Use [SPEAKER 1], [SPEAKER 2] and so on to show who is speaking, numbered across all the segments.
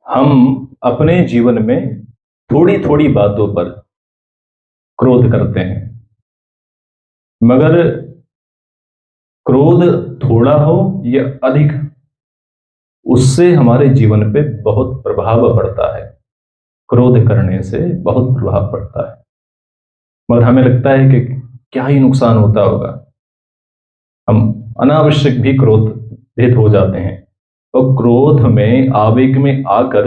[SPEAKER 1] हम अपने जीवन में थोड़ी थोड़ी बातों पर क्रोध करते हैं, मगर क्रोध थोड़ा हो या अधिक, उससे हमारे जीवन पे बहुत प्रभाव पड़ता है। क्रोध करने से बहुत प्रभाव पड़ता है, मगर हमें लगता है कि क्या ही नुकसान होता होगा। हम अनावश्यक भी क्रोधित हो जाते हैं और क्रोध में, आवेग में आकर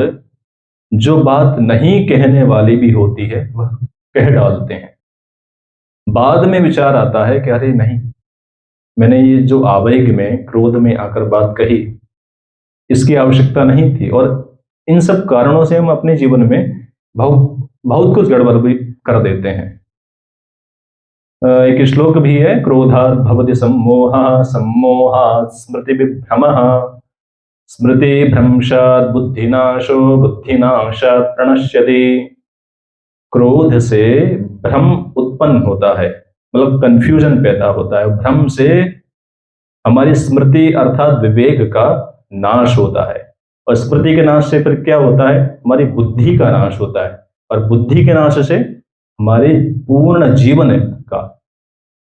[SPEAKER 1] जो बात नहीं कहने वाली भी होती है वह कह डालते हैं। बाद में विचार आता है कि अरे नहीं, मैंने ये जो आवेग में, क्रोध में आकर बात कही, इसकी आवश्यकता नहीं थी। और इन सब कारणों से हम अपने जीवन में बहुत बहुत कुछ गड़बड़ भी कर देते हैं। एक श्लोक भी है, क्रोधात् भवति सम्मोहः, सम्मोहात् स्मृति विभ्रमः, स्मृति भ्रंशात् बुद्धिनाशो, बुद्धिनाशात् प्रणश्यति। क्रोध से भ्रम उत्पन्न होता है, मतलब कंफ्यूजन पैदा होता है। भ्रम से हमारी स्मृति अर्थात विवेक का नाश होता है, और स्मृति के नाश से फिर क्या होता है, हमारी बुद्धि का नाश होता है, और बुद्धि के नाश से हमारे पूर्ण जीवन का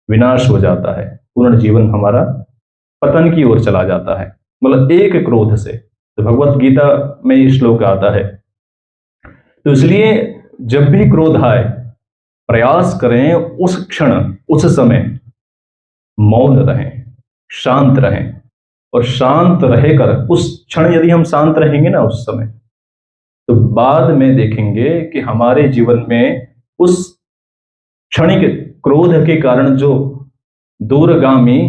[SPEAKER 1] विनाश हो जाता है। पूर्ण जीवन हमारा पतन की ओर चला जाता है, मतलब एक क्रोध से। तो भगवत गीता में ये श्लोक आता है। तो इसलिए जब भी क्रोध आए, प्रयास करें उस क्षण, उस समय मौन रहें, शांत रहें। और शांत रहकर उस क्षण यदि हम शांत रहेंगे ना उस समय, तो बाद में देखेंगे कि हमारे जीवन में उस क्षणिक क्रोध के कारण जो दूरगामी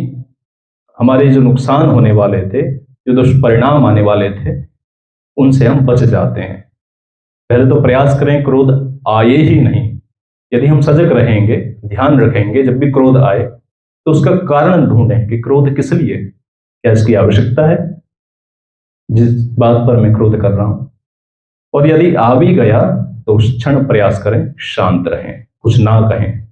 [SPEAKER 1] हमारे जो नुकसान होने वाले थे, जो दुष्परिणाम आने वाले थे, उनसे हम बच जाते हैं। पहले तो प्रयास करें क्रोध आए ही नहीं। यदि हम सजग रहेंगे, ध्यान रखेंगे, जब भी क्रोध आए तो उसका कारण ढूंढें कि क्रोध किस लिए, क्या इसकी आवश्यकता है जिस बात पर मैं क्रोध कर रहा हूं। और यदि आ भी गया तो उस क्षण प्रयास करें शांत रहें, कुछ ना कहें।